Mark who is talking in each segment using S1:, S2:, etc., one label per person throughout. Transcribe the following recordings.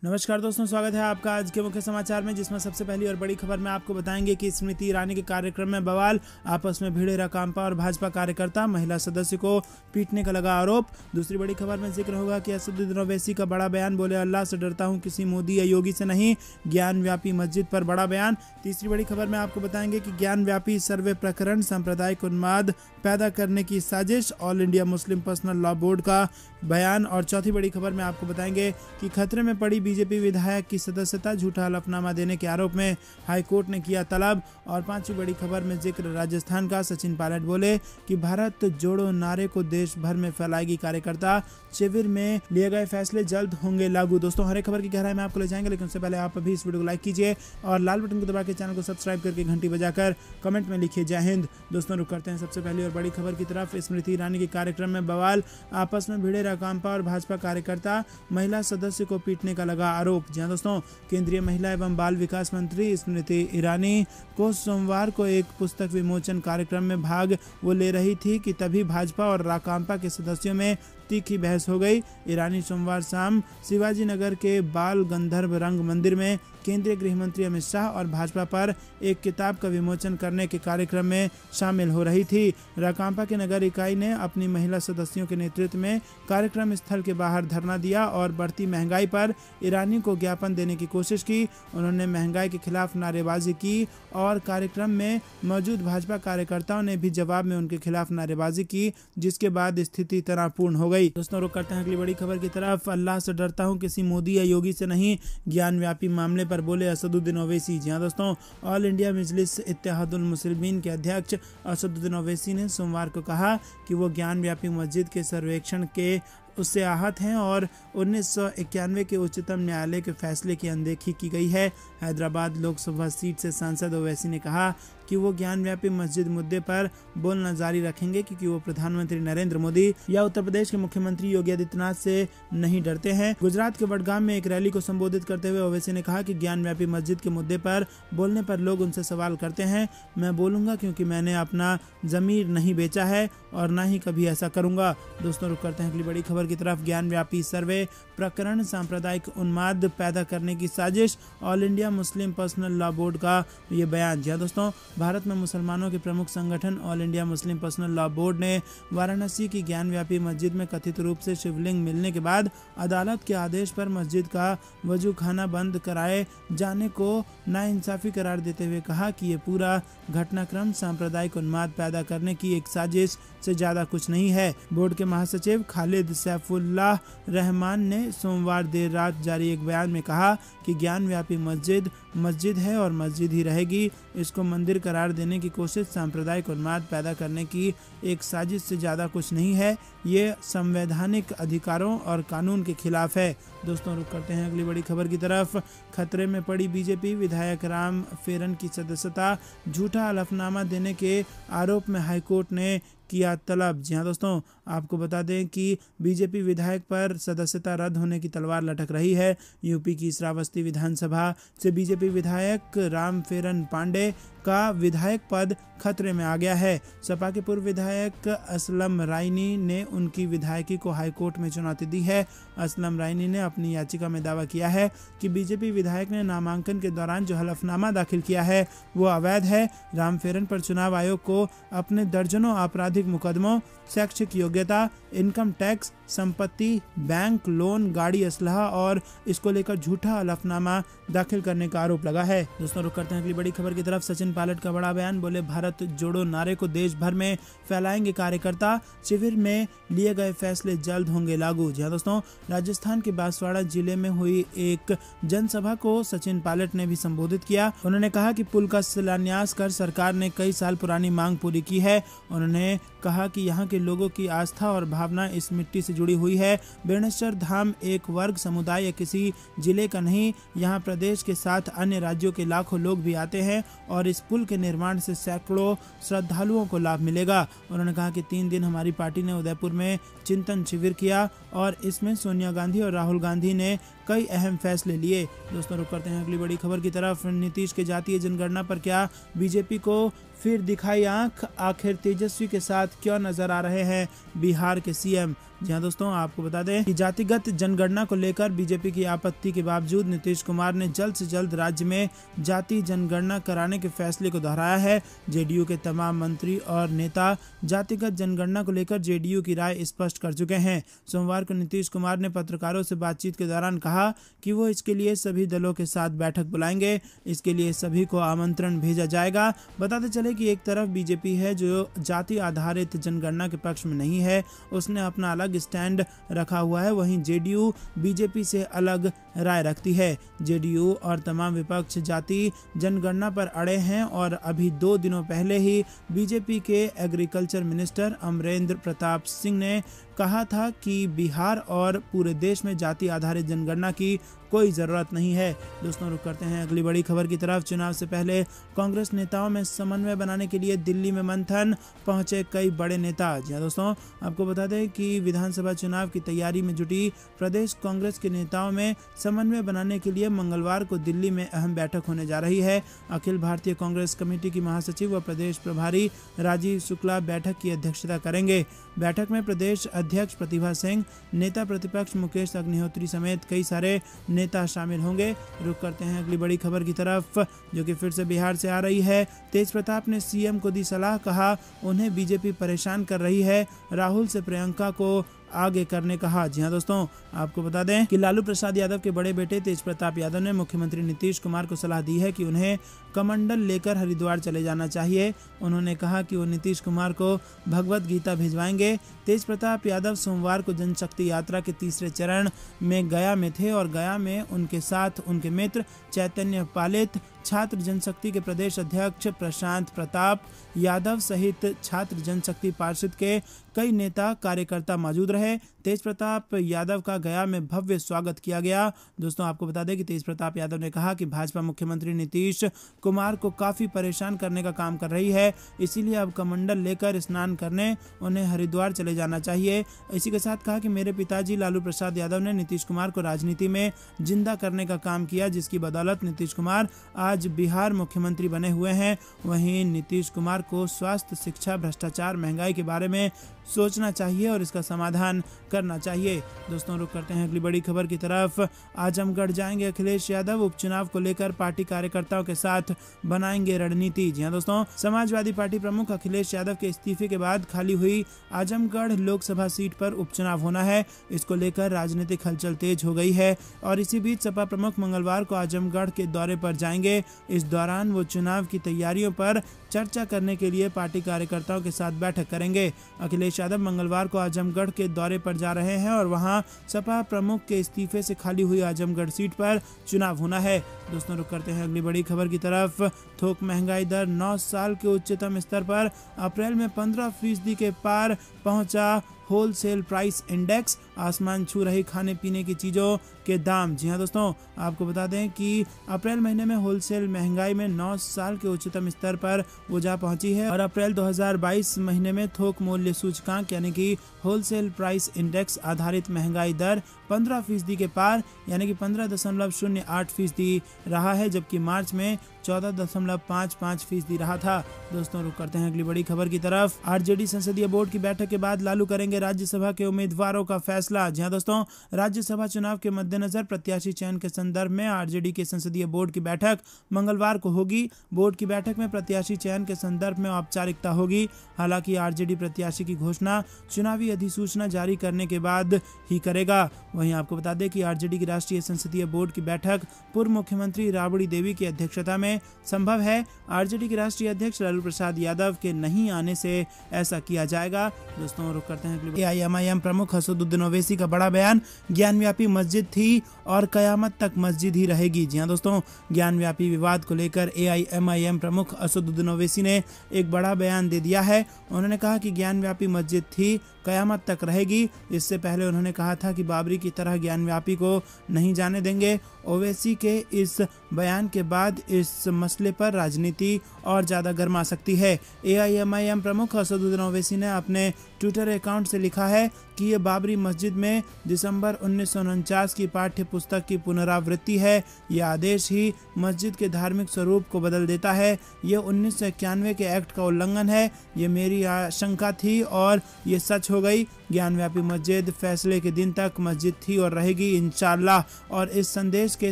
S1: नमस्कार दोस्तों, स्वागत है आपका आज के मुख्य समाचार में, जिसमें सबसे पहली और बड़ी खबर में आपको बताएंगे कि स्मृति ईरानी के कार्यक्रम में बवाल, आपस में भिड़े राकांपा और भाजपा कार्यकर्ता, महिला सदस्य को पीटने का लगा आरोप। दूसरी बड़ी खबर में जिक्र होगा कि असदुद्दीन ओवैसी का बड़ा बयान, बोले अल्लाह से डरता हूं, किसी मोदी या योगी से नहीं, ज्ञान व्यापी मस्जिद पर बड़ा बयान। तीसरी बड़ी खबर में आपको बताएंगे कि ज्ञान व्यापी सर्वे प्रकरण सांप्रदायिक उन्माद पैदा करने की साजिश, all India Muslim personal law board का बयान। और चौथी बड़ी खबर में आपको बताएंगे कि खतरे में पड़ी बीजेपी विधायक की सदस्यता, झूठा हलफनामा देने के आरोप में हाईकोर्ट ने किया तलब। और पांचवी बड़ी खबर में जिक्र राजस्थान का, सचिन पायलट बोले कि भारत जोड़ो नारे को देश भर में फैलाएगी कार्यकर्ता, शिविर में लिए गए फैसले जल्द होंगे लागू। दोस्तों, हर एक खबर की गहराई में आपको ले जाएंगे, लेकिन उससे पहले आप अभी इस वीडियो को लाइक कीजिए और लाल बटन को दबा के चैनल को सब्सक्राइब करके घंटी बजाकर कमेंट में लिखिए जय हिंद। दोस्तों, रुक करते हैं सबसे पहली और बड़ी खबर की तरफ। स्मृति ईरानी के कार्यक्रम में बवाल, आपस में भिड़े राकांपा और भाजपा कार्यकर्ता, महिला सदस्य को पीटने का लगा आरोप। जी दोस्तों, केंद्रीय महिला एवं बाल विकास मंत्री स्मृति ईरानी को सोमवार को एक पुस्तक विमोचन कार्यक्रम में भाग वो ले रही थी कि तभी भाजपा और राकांपा के सदस्यों में तीखी बहस हो गई। ईरानी सोमवार शाम शिवाजी नगर के बाल गंधर्व रंग मंदिर में केंद्रीय गृह मंत्री अमित शाह और भाजपा पर एक किताब का विमोचन करने के कार्यक्रम में शामिल हो रही थी। राकांपा के नगर इकाई ने अपनी महिला सदस्यों के नेतृत्व में कार्यक्रम स्थल के बाहर धरना दिया और बढ़ती महंगाई पर ईरानी को ज्ञापन देने की कोशिश की। उन्होंने महंगाई के खिलाफ नारेबाजी की और कार्यक्रम में मौजूद भाजपा कार्यकर्ताओं ने भी जवाब में उनके खिलाफ नारेबाजी की, जिसके बाद स्थिति तनावपूर्ण हो गई। दोस्तों, रुक करते हैं अगली बड़ी खबर की तरफ। अल्लाह से डरता हूं, किसी मोदी या योगी से नहीं, ज्ञान व्यापी मामले पर बोले असदुद्दीन ओवैसी। जी हां दोस्तों, ऑल इंडिया मजलिस इत्तेहादुल मुस्लिमीन के अध्यक्ष असदुद्दीन ओवैसी ने सोमवार को कहा कि वो ज्ञान व्यापी मस्जिद के सर्वेक्षण के उससे आहत हैं और 1991 के उच्चतम न्यायालय के फैसले की अनदेखी की गई है। हैदराबाद लोकसभा सीट से सांसद ओवैसी ने कहा कि वो ज्ञान व्यापी मस्जिद मुद्दे पर बोलना जारी रखेंगे, क्योंकि वो प्रधानमंत्री नरेंद्र मोदी या उत्तर प्रदेश के मुख्यमंत्री योगी आदित्यनाथ से नहीं डरते हैं। गुजरात के वडगाम में एक रैली को संबोधित करते हुए ओवैसी ने कहा कि ज्ञान व्यापी मस्जिद के मुद्दे पर बोलने पर लोग उनसे सवाल करते हैं, मैं बोलूंगा क्योंकि मैंने अपना जमीर नहीं बेचा है और ना ही कभी ऐसा करूंगा। दोस्तों, रुक करते हैं अगली बड़ी खबर की तरफ। ज्ञान व्यापी सर्वे प्रकरण सांप्रदायिक उन्माद पैदा करने की साजिश, all India Muslim personal law board का ये बयान। जी दोस्तों, भारत में मुसलमानों के प्रमुख संगठन all India Muslim personal law board ने वाराणसी की ज्ञान व्यापी मस्जिद में कथित रूप से शिवलिंग मिलने के बाद अदालत के आदेश पर मस्जिद का वजू खाना बंद कराए जाने को नाइंसाफी करार देते हुए कहा कि ये पूरा घटनाक्रम सांप्रदायिक उन्माद पैदा करने की एक साजिश से ज्यादा कुछ नहीं है। बोर्ड के महासचिव खालिद सैफुल्लाह रहमान ने सोमवार देर रात जारी एक बयान में कहा कि ज्ञान व्यापी मस्जिद मस्जिद है और मस्जिद ही रहेगी। इसको मंदिर करार देने की कोशिश सांप्रदायिक उन्माद पैदा करने की एक साजिश से ज़्यादा कुछ नहीं है। ये संवैधानिक अधिकारों और कानून के खिलाफ है। दोस्तों, रुक करते हैं अगली बड़ी खबर की तरफ। खतरे में पड़ी बीजेपी विधायक राम फेरन की सदस्यता, झूठा हलफनामा देने के आरोप में हाईकोर्ट ने किया तलब। जी हाँ दोस्तों, आपको बता दें कि बीजेपी विधायक पर सदस्यता रद्द होने की तलवार लटक रही है। यूपी की श्रावस्ती विधानसभा से बीजेपी विधायक राम फेरन पांडे का विधायक पद खतरे में आ गया है। सपा के पूर्व विधायक असलम रायनी ने उनकी विधायकी को हाईकोर्ट में चुनौती दी है। असलम रायनी ने अपनी याचिका में दावा किया है कि बीजेपी विधायक ने नामांकन के दौरान जो हलफनामा दाखिल किया है वो अवैध है। राम फेरन पर चुनाव आयोग को अपने दर्जनों आपराधिक मुकदमों, शैक्षिक योग्यता, इनकम टैक्स, संपत्ति, बैंक लोन, गाड़ी, असलहा और इसको लेकर झूठा हलफनामा दाखिल करने का आरोप लगा है। दोस्तों, रुक करते हैं अगली बड़ी खबर की तरफ। सचिन पायलट का बड़ा बयान, बोले भारत जोड़ो नारे को देश भर में फैलाएंगे कार्यकर्ता, शिविर में लिए गए फैसले जल्द होंगे लागू। जी दोस्तों, राजस्थान के बांसवाड़ा जिले में हुई एक जनसभा को सचिन पायलट ने भी संबोधित किया। उन्होंने कहा कि पुल का शिलान्यास कर सरकार ने कई साल पुरानी मांग पूरी की है। उन्होंने कहा कि यहाँ के लोगों की आस्था और भावना इस मिट्टी से जुड़ी हुई है। बेणेश्वर धाम एक वर्ग, समुदाय या किसी जिले का नहीं, यहाँ प्रदेश के साथ अन्य राज्यों के लाखों लोग भी आते हैं और इस पुल के निर्माण से सैकड़ों श्रद्धालुओं को लाभ मिलेगा। उन्होंने कहा कि 3 दिन हमारी पार्टी ने उदयपुर में चिंतन शिविर किया और इसमें सोनिया गांधी और राहुल गांधी ने कई अहम फैसले लिए। दोस्तों रुक करते हैं अगली बड़ी खबर की तरफ। नीतीश के जातीय जनगणना पर क्या बीजेपी को फिर दिखाई आंख, आखिर तेजस्वी के साथ क्यों नजर आ रहे हैं बिहार के सीएम। जी हाँ दोस्तों, आपको बता दें कि जातिगत जनगणना को लेकर बीजेपी की आपत्ति के बावजूद नीतीश कुमार ने जल्द से जल्द राज्य में जाति जनगणना कराने के फैसले को दोहराया है। जेडीयू के तमाम मंत्री और नेता जातिगत जनगणना को लेकर जेडीयू की राय स्पष्ट कर चुके हैं। सोमवार को नीतीश कुमार ने पत्रकारों से बातचीत के दौरान कहा कि वो इसके लिए सभी दलों के साथ बैठक बुलाएंगे। इसके लिए सभी को आमंत्रण भेजा जाएगा। बताते चले कि एक तरफ बीजेपी है जो जाति आधारित जनगणना के पक्ष में नहीं है, उसने अपना अलग स्टैंड रखा हुआ है। वहीं जेडीयू बीजेपी से अलग राय रखती है। जेडीयू और तमाम विपक्ष जाति जनगणना पर अड़े हैं और अभी 2 दिनों पहले ही बीजेपी के एग्रीकल्चर मिनिस्टर अमरेंद्र प्रताप सिंह ने कहा था कि बिहार और पूरे देश में जाति आधारित जनगणना की कोई ज़रूरत नहीं है। दोस्तों रुक करते हैं अगली बड़ी खबर की तरफ। चुनाव से पहले कांग्रेस नेताओं में समन्वय बनाने के लिए दिल्ली में मंथन पहुंचे कई बड़े नेता। जी हाँ दोस्तों, आपको बता दें कि विधानसभा चुनाव की तैयारी में जुटी प्रदेश कांग्रेस के नेताओं में समन्वय बनाने के लिए मंगलवार को दिल्ली में अहम बैठक होने जा रही है। अखिल भारतीय कांग्रेस कमेटी की महासचिव व प्रदेश प्रभारी राजीव शुक्ला बैठक की अध्यक्षता करेंगे। बैठक में प्रदेश अध्यक्ष प्रतिभा सिंह, नेता प्रतिपक्ष मुकेश अग्निहोत्री समेत कई सारे नेता शामिल होंगे। रुक करते हैं अगली बड़ी खबर की तरफ, जो कि फिर से बिहार से आ रही है। तेज प्रताप ने सीएम को दी सलाह, कहा उन्हें बीजेपी परेशान कर रही है, राहुल से प्रियंका को आगे करने कहा। जी हाँ दोस्तों, आपको बता दें कि लालू प्रसाद यादव के बड़े बेटे तेज प्रताप यादव ने मुख्यमंत्री नीतीश कुमार को सलाह दी है कि उन्हें कमंडल लेकर हरिद्वार चले जाना चाहिए। उन्होंने कहा कि वो नीतीश कुमार को भगवत गीता भिजवाएंगे। तेज प्रताप यादव सोमवार को जनशक्ति यात्रा के तीसरे चरण में गया में थे और गया में उनके साथ उनके मित्र चैतन्य पालित, छात्र जनशक्ति के प्रदेश अध्यक्ष प्रशांत प्रताप यादव सहित छात्र जनशक्ति पार्षद के कई नेता कार्यकर्ता मौजूद रहे। तेज प्रताप यादव का गया में भव्य स्वागत किया गया। दोस्तों आपको बता दें कि तेज प्रताप यादव ने कहा कि भाजपा मुख्यमंत्री नीतीश कुमार को काफी परेशान करने का काम कर रही है, इसीलिए अब कमंडल लेकर स्नान करने उन्हें हरिद्वार चले जाना चाहिए। इसी के साथ कहा कि मेरे पिताजी लालू प्रसाद यादव ने नीतीश कुमार को राजनीति में जिंदा करने का काम किया, जिसकी बदौलत नीतीश कुमार आज बिहार मुख्यमंत्री बने हुए हैं। वहीं नीतीश कुमार को स्वास्थ्य, शिक्षा, भ्रष्टाचार, महंगाई के बारे में सोचना चाहिए और इसका समाधान करना चाहिए। दोस्तों रुक करते हैं अगली बड़ी खबर की तरफ। आजमगढ़ जाएंगे अखिलेश यादव, उपचुनाव को लेकर पार्टी कार्यकर्ताओं के साथ बनाएंगे रणनीति। जी हाँ दोस्तों, समाजवादी पार्टी प्रमुख अखिलेश यादव के इस्तीफे के बाद खाली हुई आजमगढ़ लोकसभा सीट पर उपचुनाव होना है। इसको लेकर राजनीतिक हलचल तेज हो गई है और इसी बीच सपा प्रमुख मंगलवार को आजमगढ़ के दौरे पर जाएंगे। इस दौरान वो चुनाव की तैयारियों पर चर्चा करने के लिए पार्टी कार्यकर्ताओं के साथ बैठक करेंगे। अखिलेश यादव मंगलवार को आजमगढ़ के दौरे पर जा रहे हैं और वहां सपा प्रमुख के इस्तीफे से खाली हुई आजमगढ़ सीट पर चुनाव होना है। दोस्तों रुक करते हैं अगली बड़ी खबर की तरफ। थोक महंगाई दर 9 साल के उच्चतम स्तर पर, अप्रैल में 15% के पार पहुंचा होलसेल प्राइस इंडेक्स। आसमान छू रही खाने पीने की चीज़ों के दाम। जी हाँ दोस्तों, आपको बता दें कि अप्रैल महीने में होलसेल महंगाई में 9 साल के उच्चतम स्तर पर वो जा पहुंची है और अप्रैल 2022 महीने में थोक मूल्य सूचकांक यानी कि होलसेल प्राइस इंडेक्स आधारित महंगाई दर 15% के पार यानी कि 15.08% रहा है, जबकि मार्च में 14.55% रहा था। दोस्तों रुक करते हैं अगली बड़ी खबर की तरफ। आरजेडी संसदीय बोर्ड की बैठक के बाद लालू करेंगे राज्यसभा के उम्मीदवारों का फैसला। जी हाँ दोस्तों, राज्यसभा चुनाव के मद्देनजर प्रत्याशी चयन के संदर्भ में आरजेडी के संसदीय बोर्ड की बैठक मंगलवार को होगी। बोर्ड की बैठक में प्रत्याशी चयन के संदर्भ में औपचारिकता होगी। हालांकि आरजेडी प्रत्याशी की घोषणा चुनावी अधिसूचना जारी करने के बाद ही करेगा। वहीं आपको बता दें कि आरजेडी की राष्ट्रीय संसदीय बोर्ड की बैठक पूर्व मुख्यमंत्री राबड़ी देवी की अध्यक्षता में संभव है। आरजेडी के राष्ट्रीय अध्यक्ष लालू प्रसाद यादव के नहीं आने से ऐसा किया जाएगा। दोस्तों रुक करते हैं एआईएमआईएम प्रमुख असदुद्दीन ओवैसी का बड़ा बयान, ज्ञानव्यापी मस्जिद थी और कयामत तक मस्जिद ही रहेगी। जी हाँ दोस्तों, ज्ञानव्यापी विवाद को लेकर एआईएमआईएम प्रमुख असदुद्दीन ओवैसी ने एक बड़ा बयान दे दिया है। उन्होंने कहा कि ज्ञानव्यापी मस्जिद थी, कयामत तक रहेगी। इससे पहले उन्होंने कहा था कि बाबरी की तरह ज्ञानव्यापी को नहीं जाने देंगे। ओवैसी के इस बयान के बाद इस मसले पर राजनीति और ज़्यादा गर्मा सकती है। एआईएमआईएम प्रमुख असदुद्दीन ओवैसी ने अपने ट्विटर अकाउंट से लिखा है कि ये बाबरी मस्जिद में दिसंबर 1949 की पाठ्य पुस्तक की पुनरावृत्ति है। यह आदेश ही मस्जिद के धार्मिक स्वरूप को बदल देता है। ये 1991 के एक्ट का उल्लंघन है। ये मेरी आशंका थी और ये सच हो गई। ज्ञानव्यापी मस्जिद फैसले के दिन तक मस्जिद थी और रहेगी इंशाअल्लाह। और इस संदेश के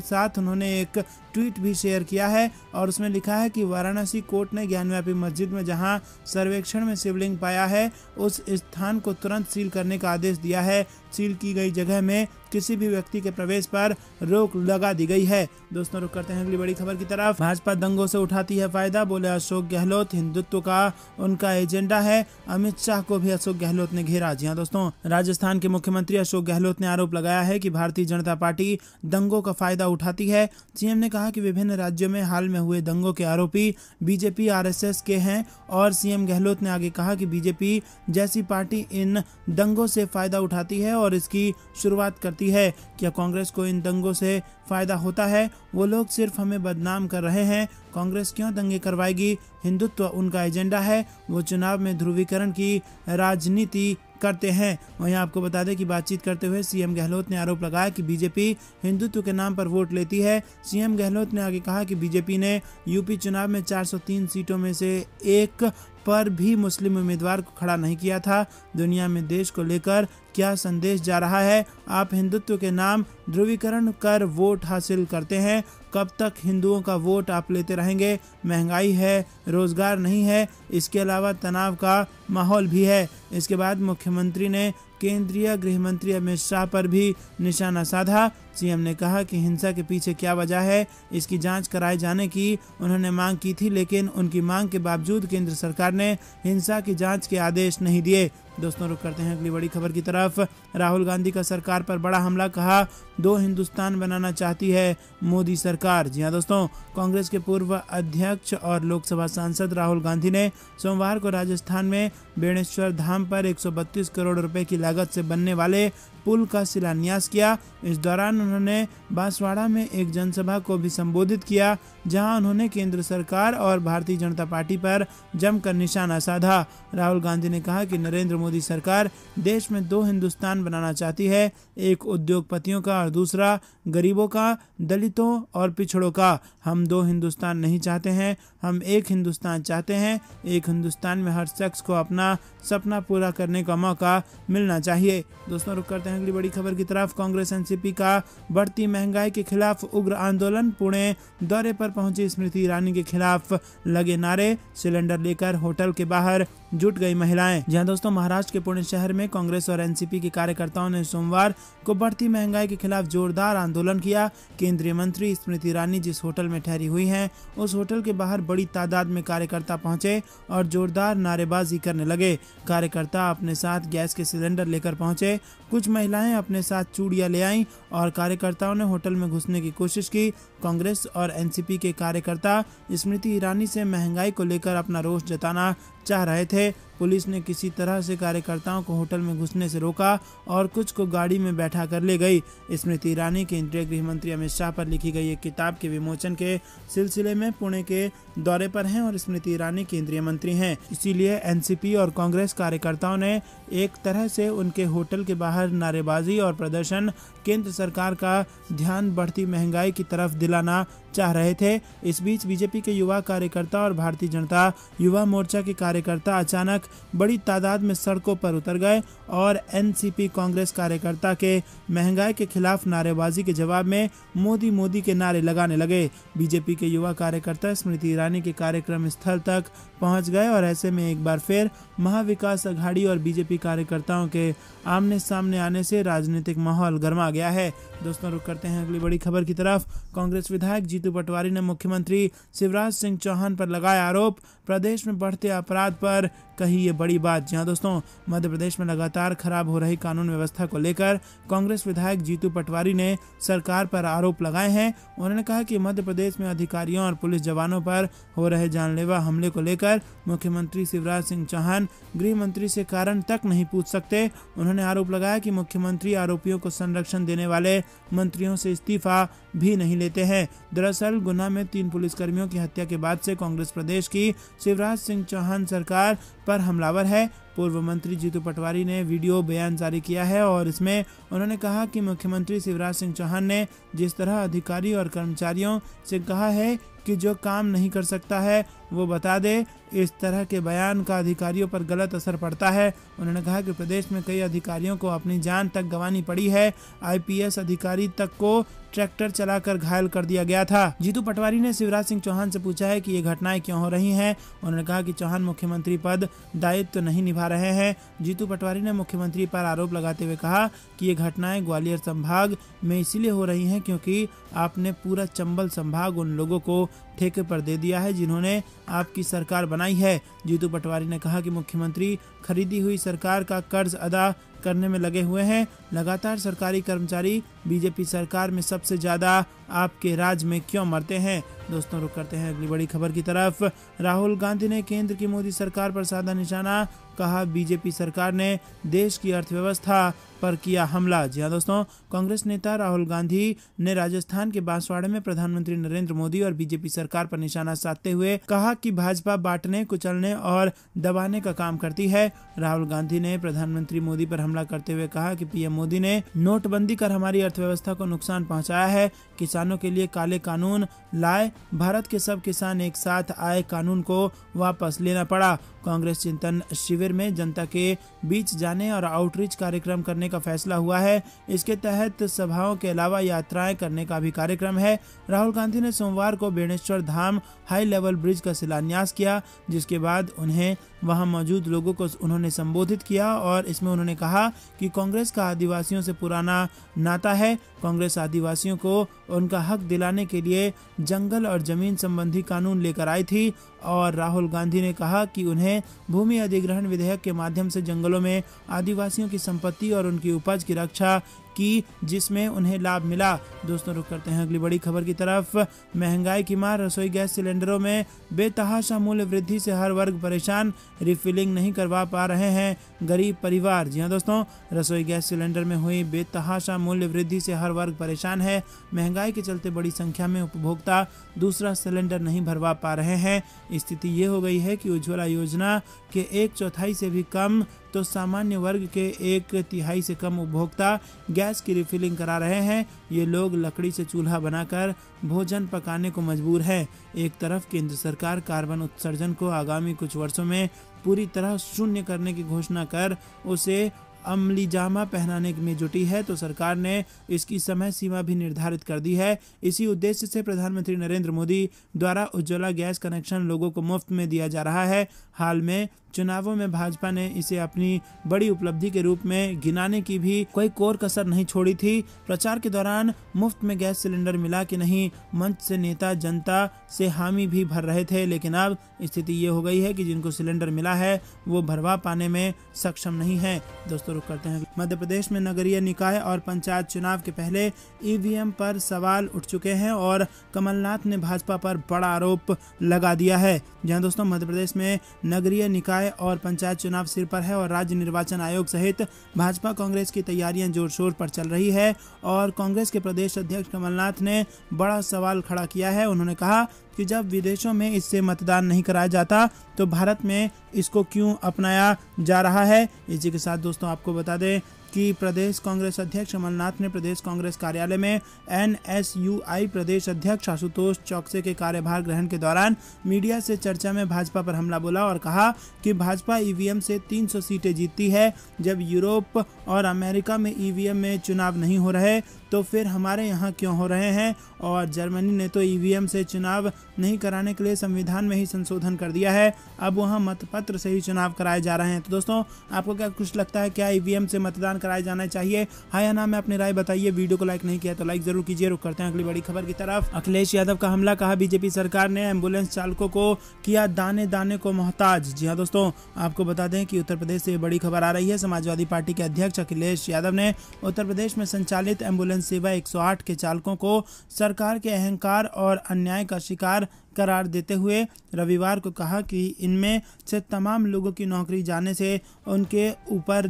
S1: साथ उन्होंने एक ट्वीट भी शेयर किया है और उसमें लिखा है कि वाराणसी कोर्ट ने ज्ञानव्यापी मस्जिद में जहां सर्वेक्षण में शिवलिंग पाया है उस स्थान को तुरंत सील करने का आदेश दिया है। सील की गई जगह में किसी भी व्यक्ति के प्रवेश पर रोक लगा दी गई है। दोस्तों रुक करते हैं अगली बड़ी खबर की तरफ। भाजपा दंगों से उठाती है फायदा, बोले अशोक गहलोत। हिंदुत्व का उनका एजेंडा है। अमित शाह को भी अशोक गहलोत ने घेरा। जी हाँ दोस्तों, राजस्थान के मुख्यमंत्री अशोक गहलोत ने आरोप लगाया है कि भारतीय जनता पार्टी दंगों का फायदा उठाती है। सीएम ने कहा कि विभिन्न राज्यों में हाल में हुए दंगों के आरोपी बीजेपी आरएसएस के हैं और सीएम गहलोत ने आगे कहा कि बीजेपी जैसी पार्टी इन दंगों से फायदा उठाती है और इसकी शुरुआत करती है। क्या कांग्रेस को इन दंगों से फायदा होता है? वो लोग सिर्फ हमें बदनाम कर रहे हैं। कांग्रेस क्यों दंगे करवाएगी? हिंदुत्व उनका एजेंडा है। वो चुनाव में ध्रुवीकरण की राजनीति करते हैं। वहीं आपको बता दें कि बातचीत करते हुए सीएम गहलोत ने आरोप लगाया कि बीजेपी हिंदुत्व के नाम पर वोट लेती है। सीएम गहलोत ने आगे कहा कि बीजेपी ने यूपी चुनाव में 403 सीटों में से एक पर भी मुस्लिम उम्मीदवार को खड़ा नहीं किया था। दुनिया में देश को लेकर क्या संदेश जा रहा है? आप हिंदुत्व के नाम ध्रुवीकरण कर वोट हासिल करते हैं। कब तक हिंदुओं का वोट आप लेते रहेंगे? महंगाई है, रोजगार नहीं है, इसके अलावा तनाव का माहौल भी है। इसके बाद मुख्यमंत्री ने केंद्रीय गृह मंत्री अमित शाह पर भी निशाना साधा। सीएम ने कहा कि हिंसा के पीछे क्या वजह है, इसकी जांच कराए जाने की उन्होंने मांग की थी, लेकिन उनकी मांग के बावजूद केंद्र सरकार ने हिंसा की जांच के आदेश नहीं दिए। दोस्तों रुक करते हैं अगली बड़ी खबर की तरफ। राहुल गांधी का सरकार पर बड़ा हमला, कहा 2 हिंदुस्तान बनाना चाहती है मोदी सरकार। जी हाँ दोस्तों, कांग्रेस के पूर्व अध्यक्ष और लोकसभा सांसद राहुल गांधी ने सोमवार को राजस्थान में बेणेश्वर धाम पर 132 करोड़ रुपए की लागत से बनने वाले पुल का शिलान्यास किया। इस दौरान उन्होंने बांसवाड़ा में एक जनसभा को भी संबोधित किया, जहां उन्होंने केंद्र सरकार और भारतीय जनता पार्टी पर जमकर निशाना साधा। राहुल गांधी ने कहा कि नरेंद्र मोदी सरकार देश में 2 हिंदुस्तान बनाना चाहती है, एक उद्योगपतियों का और दूसरा गरीबों का, दलितों और पिछड़ों का। हम 2 हिंदुस्तान नहीं चाहते हैं, हम एक हिंदुस्तान चाहते हैं। एक हिंदुस्तान में हर शख्स को अपना सपना पूरा करने का मौका मिलना चाहिए। दोस्तों रुक करते हैं अगली बड़ी खबर की तरफ। कांग्रेस एनसीपी का बढ़ती महंगाई के खिलाफ उग्र आंदोलन। पुणे दौरे पर पहुंची स्मृति ईरानी के खिलाफ लगे नारे। सिलेंडर लेकर होटल के बाहर जुट गई महिलाएं। जहां दोस्तों, महाराष्ट्र के पुणे शहर में कांग्रेस और एनसीपी के कार्यकर्ताओं ने सोमवार को बढ़ती महंगाई के खिलाफ जोरदार आंदोलन किया। केंद्रीय मंत्री स्मृति ईरानी जिस होटल में ठहरी हुई हैं, उस होटल के बाहर बड़ी तादाद में कार्यकर्ता पहुंचे और जोरदार नारेबाजी करने लगे। कार्यकर्ता अपने साथ गैस के सिलेंडर लेकर पहुंचे। कुछ महिलाएं अपने साथ चूड़ियां ले आईं और कार्यकर्ताओं ने होटल में घुसने की कोशिश की। कांग्रेस और एनसीपी के कार्यकर्ता स्मृति ईरानी से महंगाई को लेकर अपना रोष जताना चाह रहे थे। पुलिस ने किसी तरह से कार्यकर्ताओं को होटल में घुसने से रोका और कुछ को गाड़ी में बैठा कर ले गई। स्मृति ईरानी केंद्रीय गृह मंत्री अमित शाह पर लिखी गई एक किताब के विमोचन के सिलसिले में पुणे के दौरे पर हैं और स्मृति ईरानी केंद्रीय मंत्री हैं। इसीलिए एनसीपी और कांग्रेस कार्यकर्ताओं ने एक तरह से उनके होटल के बाहर नारेबाजी और प्रदर्शन केंद्र सरकार का ध्यान बढ़ती महंगाई की तरफ दिलाना चाह रहे थे। इस बीच बीजेपी के युवा कार्यकर्ता और भारतीय जनता युवा मोर्चा के कार्यकर्ता अचानक बड़ी तादाद में सड़कों पर उतर गए और एनसीपी कांग्रेस कार्यकर्ता के महंगाई के खिलाफ नारेबाजी के जवाब में मोदी मोदी के नारे लगाने लगे। बीजेपी के युवा कार्यकर्ता स्मृति ईरानी के कार्यक्रम स्थल तक पहुंच गए और ऐसे में एक बार फिर महाविकास अघाड़ी और बीजेपी कार्यकर्ताओं के आमने सामने आने से राजनीतिक माहौल गर्मा गया है। दोस्तों रुक करते हैं अगली बड़ी खबर की तरफ। कांग्रेस विधायक जीतू पटवारी ने मुख्यमंत्री शिवराज सिंह चौहान पर लगाया आरोप, प्रदेश में बढ़ते अपराध पर कही ये बड़ी बात। जहां दोस्तों, मध्य प्रदेश में लगातार खराब हो रही कानून व्यवस्था को लेकर कांग्रेस विधायक जीतू पटवारी ने सरकार पर आरोप लगाए हैं। उन्होंने कहा कि मध्य प्रदेश में अधिकारियों और पुलिस जवानों पर हो रहे जानलेवा हमले को लेकर मुख्यमंत्री शिवराज सिंह चौहान गृह मंत्री से कारण तक नहीं पूछ सकते। उन्होंने आरोप लगाया कि मुख्यमंत्री आरोपियों को संरक्षण देने वाले मंत्रियों से इस्तीफा भी नहीं लेते हैं। दरअसल गुना में 3 पुलिसकर्मियों की हत्या के बाद से कांग्रेस प्रदेश की शिवराज सिंह चौहान सरकार पर हमलावर है। पूर्व मंत्री जीतू पटवारी ने वीडियो बयान जारी किया है और इसमें उन्होंने कहा कि मुख्यमंत्री शिवराज सिंह चौहान ने जिस तरह अधिकारी और कर्मचारियों से कहा है कि जो काम नहीं कर सकता है वो बता दे, इस तरह के बयान का अधिकारियों पर गलत असर पड़ता है। उन्होंने कहा कि प्रदेश में कई अधिकारियों को अपनी जान तक गंवानी पड़ी है। आईपीएस अधिकारी तक को ट्रैक्टर चलाकर घायल कर दिया गया था। जीतू पटवारी ने शिवराज सिंह चौहान से पूछा है कि ये घटनाएं क्यों हो रही हैं। उन्होंने कहा कि चौहान मुख्यमंत्री पद दायित्व तो नहीं निभा रहे हैं। जीतू पटवारी ने मुख्यमंत्री पर आरोप लगाते हुए कहा कि ये घटनाएं ग्वालियर संभाग में इसीलिए हो रही हैं क्योंकि आपने पूरा चंबल संभाग उन लोगों को ठेके पर दे दिया है जिन्होंने आपकी सरकार बनाई है। जीतू पटवारी ने कहा कि मुख्यमंत्री खरीदी हुई सरकार का कर्ज अदा करने में लगे हुए हैं। लगातार सरकारी कर्मचारी बीजेपी सरकार में सबसे ज्यादा आपके राज में क्यों मरते हैं। दोस्तों रुक करते हैं अगली बड़ी खबर की तरफ। राहुल गांधी ने केंद्र की मोदी सरकार पर साधा निशाना, कहा बीजेपी सरकार ने देश की अर्थव्यवस्था पर किया हमला। जी हाँ दोस्तों, कांग्रेस नेता राहुल गांधी ने राजस्थान के बांसवाड़ा में प्रधानमंत्री नरेंद्र मोदी और बीजेपी सरकार पर निशाना साधते हुए कहा कि भाजपा बांटने, कुचलने और दबाने का काम करती है। राहुल गांधी ने प्रधानमंत्री मोदी पर हमला करते हुए कहा कि पीएम मोदी ने नोटबंदी कर हमारी अर्थव्यवस्था को नुकसान पहुंचाया है, किसानों के लिए काले कानून लाए, भारत के सब किसान एक साथ आए, कानून को वापस लेना पड़ा। कांग्रेस चिंतन शिविर में जनता के बीच जाने और आउटरीच कार्यक्रम करने का फैसला हुआ है। इसके तहत सभाओं के अलावा यात्राएं करने का भी कार्यक्रम है। राहुल गांधी ने सोमवार को Beneshwar Dham high level bridge का शिलान्यास किया, जिसके बाद उन्हें वहां मौजूद लोगों को उन्होंने संबोधित किया और इसमें उन्होंने कहा कि कांग्रेस का आदिवासियों से पुराना नाता है। कांग्रेस आदिवासियों को उनका हक दिलाने के लिए जंगल और जमीन संबंधी कानून लेकर आई थी और राहुल गांधी ने कहा कि उन्हें भूमि अधिग्रहण विधेयक के माध्यम से जंगलों में आदिवासियों की संपत्ति और उनकी उपज की रक्षा की, जिसमें उन्हें लाभ मिला। दोस्तों रुक करते हैं अगली बड़ी खबर की तरफ। महंगाई की मार, रसोई गैस सिलेंडरों में बेतहाशा मूल्य वृद्धि से हर वर्ग परेशान, रिफिलिंग नहीं करवा पा रहे हैं गरीब परिवार। जी हाँ दोस्तों, रसोई गैस सिलेंडर में हुई बेतहाशा मूल्य वृद्धि से हर वर्ग परेशान है। महंगाई के चलते बड़ी संख्या में उपभोक्ता दूसरा सिलेंडर नहीं भरवा पा रहे हैं। स्थिति ये हो गई है कि उज्ज्वला योजना के 1/4 से भी कम तो सामान्य वर्ग के 1/3 से कम उपभोक्ता गैस की रिफिलिंग करा रहे हैं। ये लोग लकड़ी से चूल्हा बनाकर भोजन पकाने को मजबूर है। एक तरफ केंद्र सरकार कार्बन उत्सर्जन को आगामी कुछ वर्षों में पूरी तरह शून्य करने की घोषणा कर उसे अमलीजामा पहनाने में जुटी है, तो सरकार ने इसकी समय सीमा भी निर्धारित कर दी है। इसी उद्देश्य से प्रधानमंत्री नरेंद्र मोदी द्वारा उज्ज्वला गैस कनेक्शन लोगों को मुफ्त में दिया जा रहा है। हाल में चुनावों में भाजपा ने इसे अपनी बड़ी उपलब्धि के रूप में गिनाने की भी कोई कोर कसर नहीं छोड़ी थी। प्रचार के दौरान मुफ्त में गैस सिलेंडर मिला कि नहीं, मंच से नेता जनता से हामी भी भर रहे थे, लेकिन अब स्थिति ये हो गई है कि जिनको सिलेंडर मिला है वो भरवा पाने में सक्षम नहीं है। दोस्तों रुक करते हैं। मध्य प्रदेश में नगरीय निकाय और पंचायत चुनाव के पहले ईवीएम पर सवाल उठ चुके हैं और कमलनाथ ने भाजपा पर बड़ा आरोप लगा दिया है। जहां दोस्तों मध्य प्रदेश में नगरीय निकाय और पंचायत चुनाव सिर पर है और राज्य निर्वाचन आयोग सहित भाजपा कांग्रेस की तैयारियां जोर शोर पर चल रही है और कांग्रेस के प्रदेश अध्यक्ष कमलनाथ ने बड़ा सवाल खड़ा किया है। उन्होंने कहा कि जब विदेशों में इससे मतदान नहीं कराया जाता तो भारत में इसको क्यों अपनाया जा रहा है। इसी के साथ दोस्तों आपको बता दें कि प्रदेश कांग्रेस अध्यक्ष कमलनाथ ने प्रदेश कांग्रेस कार्यालय में एनएसयूआई प्रदेश अध्यक्ष आशुतोष चौकसे के कार्यभार ग्रहण के दौरान मीडिया से चर्चा में भाजपा पर हमला बोला और कहा कि भाजपा ईवीएम से 300 सीटें जीतती है। जब यूरोप और अमेरिका में ईवीएम में चुनाव नहीं हो रहे तो फिर हमारे यहाँ क्यों हो रहे हैं। और जर्मनी ने तो ईवीएम से चुनाव नहीं कराने के लिए संविधान में ही संशोधन कर दिया है, अब वहाँ मतपत्र से ही चुनाव कराए जा रहे हैं। तो दोस्तों आपको क्या कुछ लगता है, क्या ईवीएम से मतदान कराया जाना चाहिए? हाँ या ना में अपनी राय बताइए। वीडियो को लाइक नहीं किया तो लाइक जरूर कीजिए। रुक करते हैं अगली बड़ी खबर की तरफ। अखिलेश यादव का हमला, कहा बीजेपी सरकार ने एम्बुलेंस चालकों को किया दाने दाने को मोहताज। जी हाँ दोस्तों, आपको बता दें कि उत्तर प्रदेश से बड़ी खबर आ रही है। समाजवादी पार्टी के अध्यक्ष अखिलेश यादव ने उत्तर प्रदेश में संचालित एम्बुलेंस सेवा 108 के चालकों को सरकार के अहंकार और अन्याय का शिकार करार देते हुए रविवार को कहा कि इनमें से तमाम लोगों की नौकरी जाने से उनके ऊपर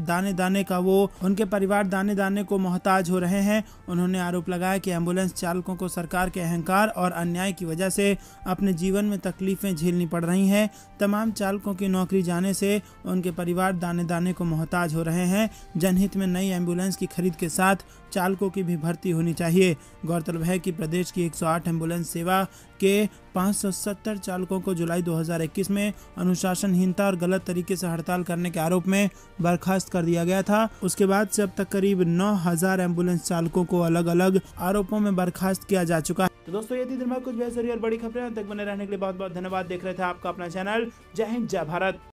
S1: उनके परिवार दाने दाने को मोहताज हो रहे हैं। उन्होंने आरोप लगाया कि एम्बुलेंस चालकों को सरकार के अहंकार और अन्याय की वजह से अपने जीवन में तकलीफें झेलनी पड़ रही हैं। तमाम चालकों की नौकरी जाने से उनके परिवार दाने दाने को मोहताज हो रहे हैं। जनहित में नई एम्बुलेंस की खरीद के साथ चालकों की भी भर्ती होनी चाहिए। गौरतलब है कि प्रदेश की 108 एम्बुलेंस सेवा के 570 चालकों को जुलाई 2021 में अनुशासनहीनता और गलत तरीके से हड़ताल करने के आरोप में बर्खास्त कर दिया गया था। उसके बाद से अब तक करीब 9000 एम्बुलेंस चालकों को अलग अलग आरोपों में बर्खास्त किया जा चुका है। तो दोस्तों, ये थी दिन भर कुछ बेहतरी और बड़ी खबरें। तक बने रहने के लिए बहुत बहुत धन्यवाद। देख रहे थे आपका अपना चैनल जय हिंद जय भारत।